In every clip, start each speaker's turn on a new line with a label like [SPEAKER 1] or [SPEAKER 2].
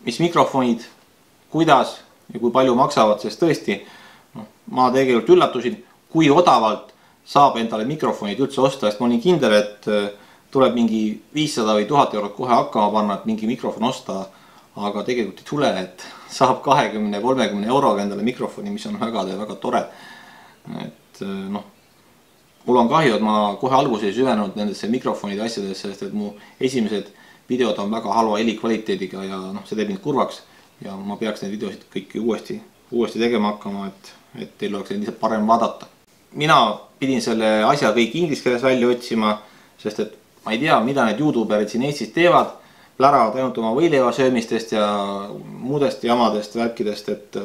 [SPEAKER 1] mis mikrofonid, kuidas ja kui palju maksavad, sest tõesti ma tegelikult üllatusin, kui odavalt saab endale mikrofonid üldse osta, sest ma olin kindel, et tuleb mingi 500 või 1000 eurot kohe hakkama panna, et mingi mikrofon osta, aga tegelikult ei tule, et saab 20-30 euroga endale mikrofoni, mis on väga tore. Et mul on kahju, et ma kohe alguses ei süvenenud nendesse mikrofonide asjadesse, sest et mu esimesed videod on väga halva helikvaliteediga ja see teeb mind kurvaks ja ma peaks neid videosid kõiki uuesti tegema hakkama, et teil oleks lihtsalt parem vaadata. Mina pidin selle asja kõik inglise keeles välja otsima, sest et ma ei tea, mida need YouTuberid siin Eestis teevad, pläravad ainult oma võileiva söömistest ja muudest jamadest, värkidest, et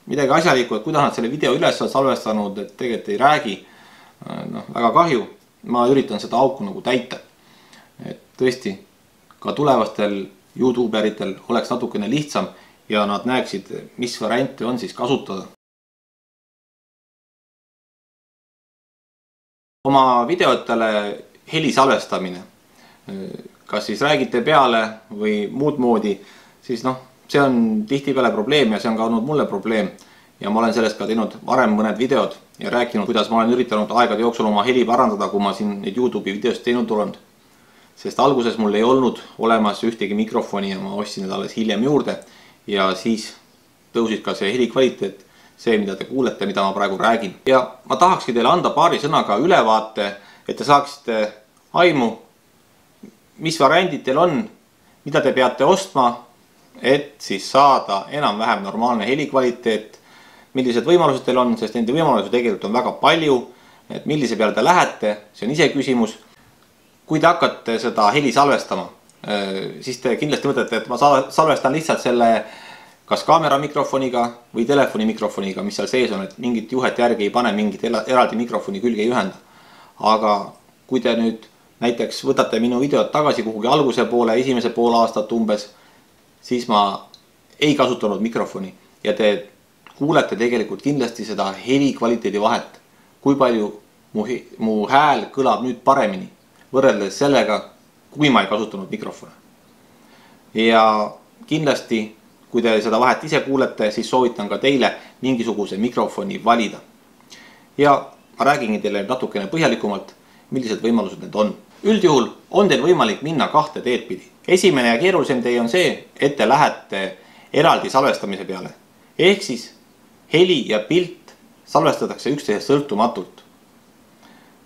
[SPEAKER 1] midagi asjalikku, et kuidas nad selle video üles on salvestanud, et tegelikult ei räägi. Väga kahju, ma üritan seda auku nagu täita. Et tõesti, ka tulevastel YouTuberitel oleks natukene lihtsam ja nad näeksid, mis variante on siis kasutada. Oma videotele heli salvestamine, kas siis räägite peale või muud moodi, siis see on tihtipeale probleem ja see on ka olnud mulle probleem. Ja ma olen sellest ka teinud varem mõned videod ja rääkinud, kuidas ma olen üritanud aegade jooksul oma heli parandada, kui ma siin neid YouTube'i videosid teinud olen. Sest alguses mul ei olnud olemas ühtegi mikrofoni ja ma ostsin need alles hiljem juurde ja siis tõusid ka see heli kvaliteet, see, mida te kuulete, mida ma praegu räägin. Ja ma tahakski teile anda paari sõnaga ülevaate, et te saaksite aimu, mis variandid teil on, mida te peate ostma, et siis saada enam-vähem normaalne heli kvaliteet, millised võimalused teil on, sest nende võimalusi tegelikult on väga palju, et millise peale te lähete, see on ise küsimus. Kui te hakkate seda heli salvestama, siis te kindlasti mõtlete, et ma salvestan lihtsalt selle kas kaamera mikrofoniga või telefoni mikrofoniga, mis seal sees on, et mingit juhet järgi ei pane, mingit eraldi mikrofoni külge ei ühenda. Aga kui te nüüd näiteks võtate minu videot tagasi kuhugi alguse poole, esimese pool aastat umbes, siis ma ei kasutanud mikrofoni ja te kuulete tegelikult kindlasti seda heli kvaliteedi vahet, kui palju mu hääl kõlab nüüd paremini võrreldes sellega, kui ma ei kasutanud mikrofone. Ja kindlasti, kui te seda vahet ise kuulete, siis soovitan ka teile mingisuguse mikrofoni valida. Ja ma räägingi teile natukene põhjalikumalt, millised võimalused need on. Üldjuhul on teil võimalik minna kahte teed pidi. Esimene ja keerulisem tee on see, et te lähete eraldi salvestamise peale. Ehk siis heli ja pilt salvestatakse üksteisest sõltumatult.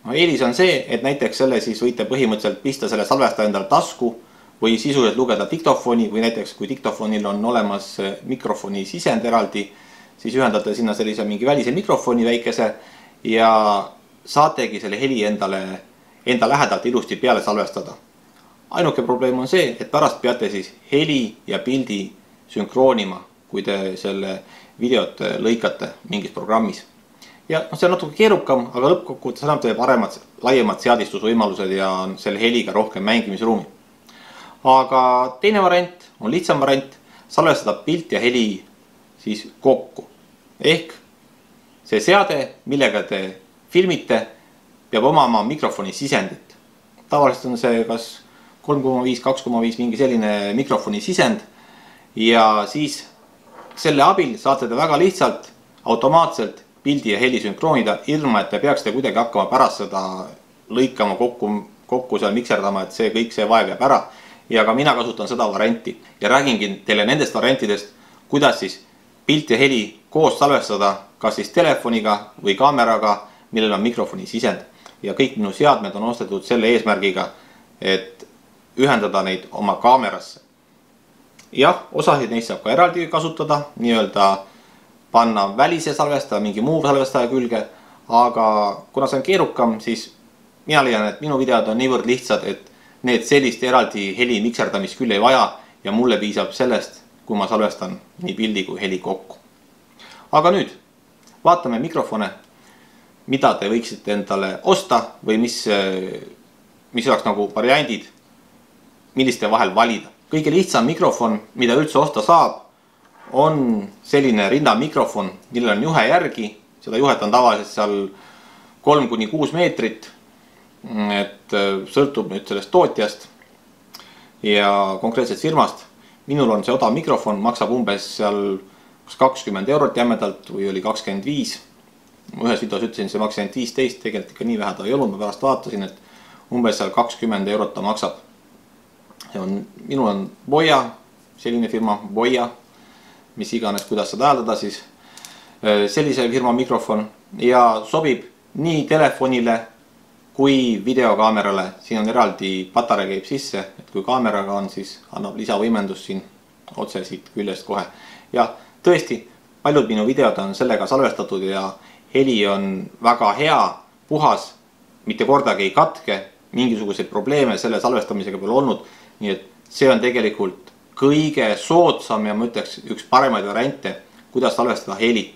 [SPEAKER 1] Eelis on see, et näiteks selle siis võite põhimõtteliselt pista selle salvestaja endale tasku või sisuliselt lugeda diktofoni või näiteks kui diktofonil on olemas mikrofoni sisend eraldi, siis ühendate sinna sellise mingi välise mikrofoni väikese ja saategi selle heli enda lähedalt ilusti peale salvestada. Ainuke probleem on see, et pärast peate siis heli ja pildi sünkroonima, kui te selle videot lõikate mingis programmis. Ja see on natuke keerukam, aga lõppkokkuvõttes annab teile paremad, laiemad seadistusvõimalused ja selle heliga rohkem mängimisruumi. Aga teine variant on lihtsam variant salvestada pilt ja heli siis kokku. Ehk see seade, millega te filmite, peab omama mikrofoni sisendit. Tavaliselt on see kas 3,5, 2,5 mingi selline mikrofoni sisend ja siis selle abil saate te väga lihtsalt automaatselt pildi ja heli sünkroonida, ilma et te peaksite kuidagi hakkama pärast seda lõikama kokku seal mikserdama, et see kõik see vaev jääb ära. Ja ka mina kasutan seda varianti ja räägingi teile nendest variantidest, kuidas siis pilt ja heli koos salvestada, kas siis telefoniga või kaameraga, millel on mikrofoni sisend. Ja kõik minu seadmed on ostetud selle eesmärgiga, et ühendada neid oma kaamerasse. Jah, osasid neist saab ka eraldi kasutada, nii-öelda panna välise salvestaja, mingi muu salvestaja külge, aga kuna see on keerukam, siis mina leian, et minu videod on niivõrd lihtsad, et need sellist eraldi heli mikserdamist küll ei vaja ja mulle piisab sellest, kui ma salvestan nii pildi kui heli kokku. Aga nüüd vaatame mikrofone, mida te võiksite endale osta või mis oleks nagu variandid, milliste vahel valida. Kõige lihtsam mikrofon, mida üldse osta saab, on selline rindamikrofon, millel on juhe järgi. Seda juhet on tavaliselt seal 3–6 meetrit, et sõltub nüüd sellest tootjast ja konkreetselt firmast. minul on see odav mikrofon, maksab umbes seal 20 eurot jämedalt või oli 25. Ma ühes videos ütlesin, see maksis ainult 15, tegelikult ikka nii vähe ta ei olnud, ma pärast vaatasin, et umbes seal 20 eurot ta maksab. Minul on Boya, selline firma, Boya, mis iganes, kuidas seda hääldada siis, sellise firma mikrofon ja sobib nii telefonile kui videokaamerale. Siin on eraldi patarei käib sisse, et kui kaameraga on, siis annab lisavõimendust siin otse siit küljest kohe. Ja tõesti, paljud minu videod on sellega salvestatud ja heli on väga hea, puhas, mitte kordagi ei katke, mingisuguseid probleeme selle salvestamisega pole olnud. Nii et see on tegelikult kõige soodsam ja ma ütleks üks paremaid variante, kuidas salvestada heli.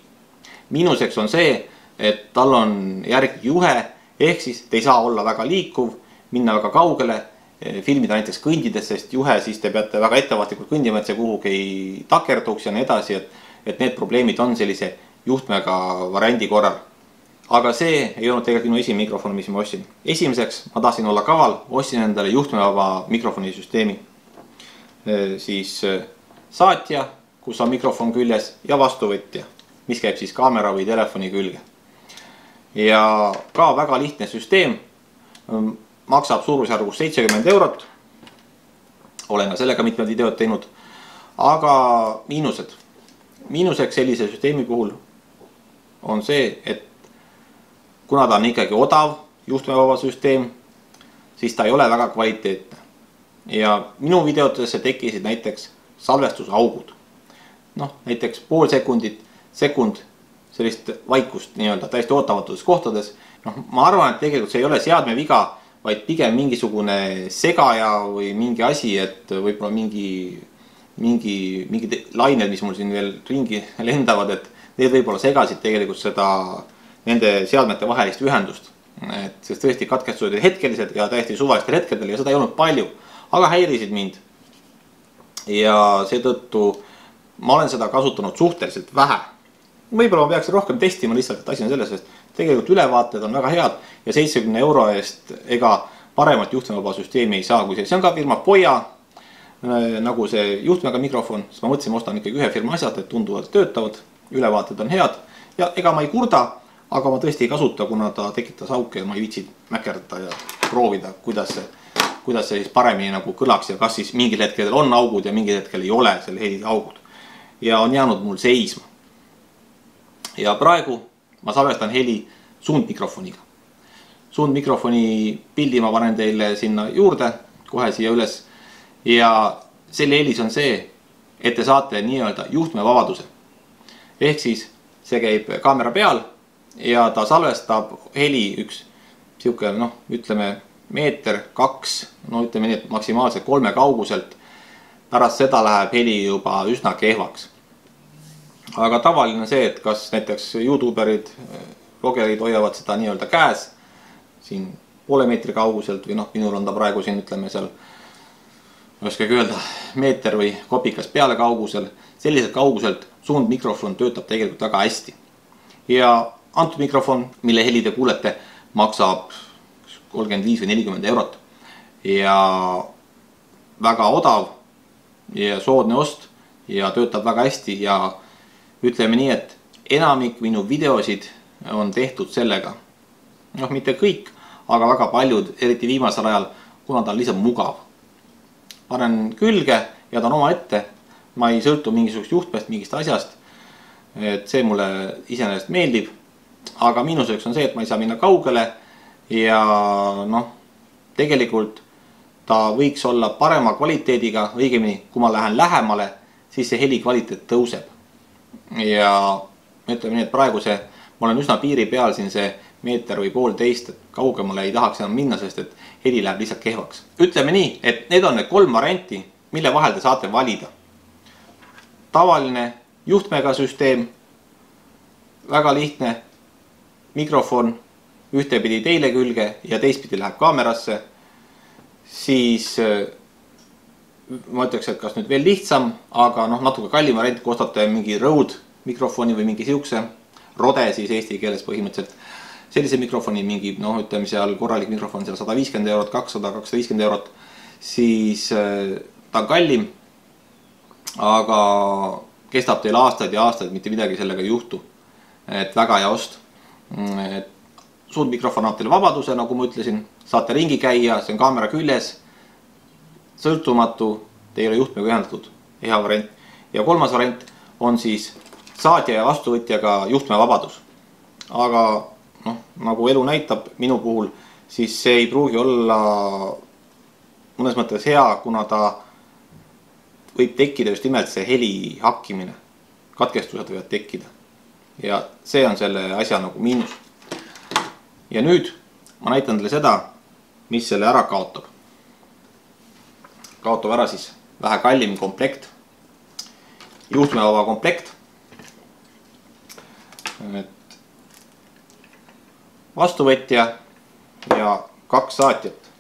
[SPEAKER 1] Miinuseks on see, et tal on järgi juhe, ehk siis te ei saa olla väga liikuv, minna väga kaugele, filmida näiteks kõndides, sest juhe siis te peate väga ettevaatlikult kõndima, et see kuhugi ei takerduks ja nii edasi, et need probleemid on sellise juhtmega variandi korral. Aga see ei olnud tegelikult minu esimene mikrofon, mis ma ostsin. Esimeseks ma tahtsin olla kaval, ostsin endale juhtmevaba mikrofonisüsteemi. Siis saatja, kus on mikrofon küljes ja vastuvõtja, mis käib siis kaamera või telefoni külge. Ja ka väga lihtne süsteem, maksab suurusjärgus 70 eurot. Olen ka sellega mitmed videod teinud. Aga miinused. Miinuseks sellise süsteemi puhul on see, et kuna ta on ikkagi odav juhtmevaba süsteem, siis ta ei ole väga kvaliteetne. Ja minu videotesse tekkisid näiteks salvestusaugud. Näiteks pool sekundit, sekund sellist vaikust nii-öelda täiesti ootamatutes kohtades. Ma arvan, et tegelikult see ei ole seadme viga, vaid pigem mingisugune segaja või mingi asi, et võib-olla mingi lained, mis mul siin veel ringi lendavad, et need võib-olla segasid tegelikult seda nende seadmete vahelist ühendust. Sest tõesti katkestused olid hetkelised ja täiesti suvalistel hetkedel ja seda ei olnud palju, aga häirisid mind. Ja seetõttu ma olen seda kasutanud suhteliselt vähe. Võib-olla ma peaksin rohkem testima lihtsalt, et asi on selles, sest tegelikult ülevaated on väga head ja 70 euro eest ega paremat juhtmevaba süsteemi ei saa, kui see on ka firma Boya, nagu see juhtmega mikrofon, siis ma mõtlesin, ma ostan ikkagi ühe firma asjad, et tunduvalt töötavad, ülevaated on head ja ega ma ei kurda, aga ma tõesti ei kasuta, kuna ta tekitas auke ja ma ei viitsi mäkerdada ja proovida, kuidas see siis paremini nagu kõlaks ja kas siis mingil hetkel on augud ja mingil hetkel ei ole selle heli augud. Ja on jäänud mul seisma. Ja praegu ma salvestan heli suundmikrofoniga. Suundmikrofoni pildi ma panen teile sinna juurde, kohe siia üles. Ja selle helis on see, et te saate nii-öelda juhtmevabaduse. Ehk siis see käib kaamera peal ja ta salvestab heli üks siuke, ütleme meeter, 2, ütleme nii, et maksimaalselt 3 kauguselt. Pärast seda läheb heli juba üsna kehvaks. Aga tavaline see, et kas näiteks YouTuberid, vlogerid hoiavad seda nii-öelda käes, siin poole meetri kauguselt või minul on ta praegu siin, ütleme seal, oskagi öelda, meeter või kopikas peale kaugusel. Selliselt kauguselt suundmikrofon töötab tegelikult väga hästi. Ja antud mikrofon, mille heli te kuulete, maksab 35 või 40 eurot. Ja väga odav ja soodne ost ja töötab väga hästi ja ütleme nii, et enamik minu videosid on tehtud sellega. Mitte kõik, aga väga paljud, eriti viimasel ajal, kuna ta on lihtsalt mugav. Panen külge ja ta on oma ette. Ma ei sõltu mingisugust juhtmest, mingist asjast. Et see mulle iseenesest meeldib. Aga miinuseks on see, et ma ei saa minna kaugele ja tegelikult ta võiks olla parema kvaliteediga, õigemini, kui ma lähen lähemale, siis see heli kvaliteet tõuseb. Ja ütleme nii, et praegu ma olen üsna piiri peal siin see meeter või poolteist, et kaugemale ei tahaks enam minna, sest et heli läheb lihtsalt kehvaks. Ütleme nii, et need on need 3 varianti, mille vahel te saate valida. Tavaline juhtmega süsteem, väga lihtne mikrofon, ühtepidi teile külge ja teistpidi läheb kaamerasse, siis ma ütleks, et kas nüüd veel lihtsam, aga natuke kallim variant, kui ostate mingi Rode mikrofoni või mingi siukse Rode siis eesti keeles põhimõtteliselt. Sellise mikrofoni mingi, ütleme seal korralik mikrofon seal 150 eurot, 200, 250 eurot, siis ta on kallim. aga kestab teil aastaid ja aastaid, mitte midagi sellega ei juhtu. Et väga hea ost. Suundmikrofon annab teile vabaduse, nagu ma ütlesin, saate ringi käia, see on kaamera küljes, sõltumatu, te ei ole juhtmega ühendatud, hea variant. Ja kolmas variant on siis saatja ja vastuvõtjaga juhtmevabadus. Aga nagu elu näitab minu puhul, siis see ei pruugi olla mõnes mõttes hea, kuna ta võib tekkida just nimelt see heli hakkimine. Katkestused võivad tekkida. Ja see on selle asja nagu miinus. Ja nüüd ma näitan teile seda, mis selle ära kaotab. Kaotab ära siis vähe kallim komplekt. Juhtmevaba komplekt. Vastuvõtja ja 2 saatjat.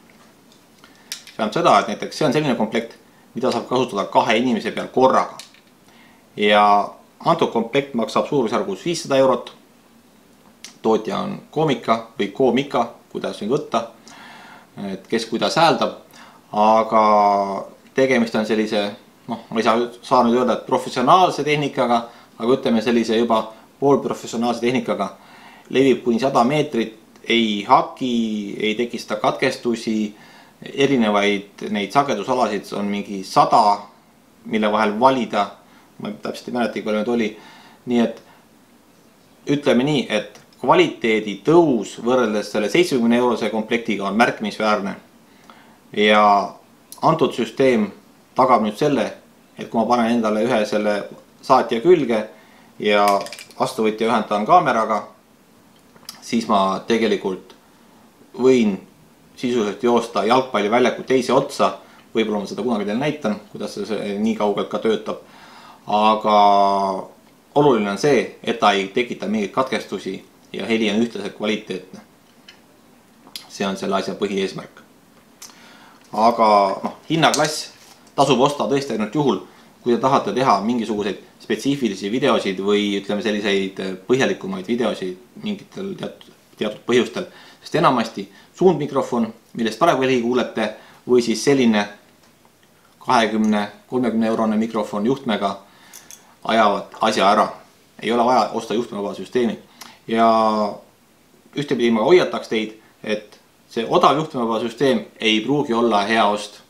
[SPEAKER 1] See tähendab seda, et näiteks see on selline komplekt, mida saab kasutada 2 inimese peal korraga. Ja antud komplekt maksab suurusjärgus 500 eurot. Tootja on Koomika või Koomika, kuidas nüüd võtta, et kes kuidas hääldab. Aga tegemist on sellise, ma ei saa nüüd öelda, et professionaalse tehnikaga, aga ütleme sellise juba poolprofessionaalse tehnikaga. Levib kuni 100 meetrit, ei haki, ei tekista katkestusi, erinevaid neid sagedusalasid on mingi 100, mille vahel valida. Ma täpselt ei mäleta, kui nüüd oli. Nii et ütleme nii, et kvaliteedi tõus võrreldes selle 70 eurose komplektiga on märkimisväärne. Ja antud süsteem tagab nüüd selle, et kui ma panen endale ühe selle saatja külge ja vastuvõtja ühendan kaameraga, siis ma tegelikult võin sisuliselt joosta jalgpalliväljaku teise otsa. Võib-olla ma seda kunagi teile näitan, kuidas see nii kaugelt ka töötab. Aga oluline on see, et ta ei tekita mingeid katkestusi ja heli on ühtlaselt kvaliteetne. See on selle asja põhieesmärk. Aga hinnaklass tasub osta tõesti ainult juhul, kui te tahate teha mingisuguseid spetsiifilisi videosid või ütleme selliseid põhjalikumaid videosid mingitel teatud põhjustel. Sest enamasti suundmikrofon, millest praegu heli kuulete, või siis selline 20-30 eurone mikrofon juhtmega ajavad asja ära. Ei ole vaja osta juhtmevaba süsteemi. Ja ühtepidi ma hoiataks teid, et see odav juhtmevaba süsteem ei pruugi olla hea ost.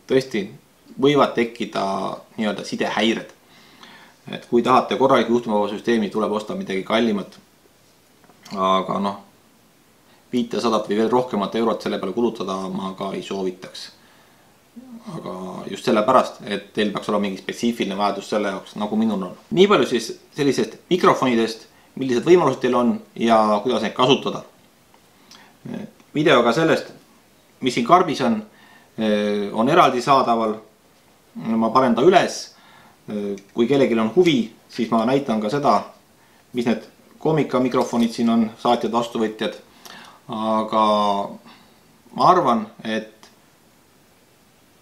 [SPEAKER 1] Tõesti võivad tekkida nii-öelda sidehäired. Et kui tahate korraliku juhtmevaba süsteemi, tuleb osta midagi kallimat. Aga 500 või veel rohkemat eurot selle peale kulutada ma ka ei soovitaks. Aga just sellepärast, et teil peaks olema mingi spetsiifiline vajadus selle jaoks, nagu minul on. Nii palju siis sellisest mikrofonidest, millised võimalused teil on ja kuidas neid kasutada. Videoga sellest, mis siin karbis on eraldi saadaval. Ma panen ta üles. Kui kellelgi on huvi, siis ma näitan ka seda, mis need Koomika mikrofonid siin on, saatjad, vastuvõtjad. Aga ma arvan, et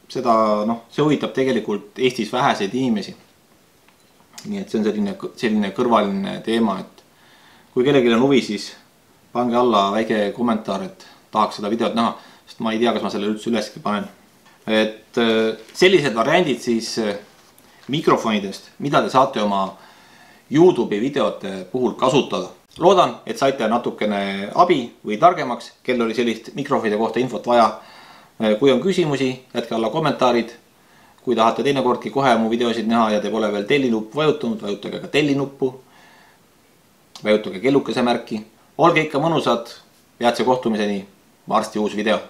[SPEAKER 1] see huvitab tegelikult Eestis väheseid inimesi. Nii et see on selline kõrvaline teema, et kui kellelgi on huvi, siis pange alla väike kommentaar, et tahaks seda videot näha, sest ma ei tea, kas ma selle üldse üleski panen. Et sellised variandid siis mikrofonidest, mida te saate oma YouTube'i videote puhul kasutada. Loodan, et saite natukene abi või targemaks, kel oli sellist mikrofonide kohta infot vaja. Kui on küsimusi, jätke alla kommentaarid. Kui tahate teinekordki kohe mu videosid näha ja te pole veel tellinupp vajutunud, vajutage ka tellinuppu. Vajutage kellukese märki. Olge ikka mõnusad, peatse kohtumiseni, varsti uus video.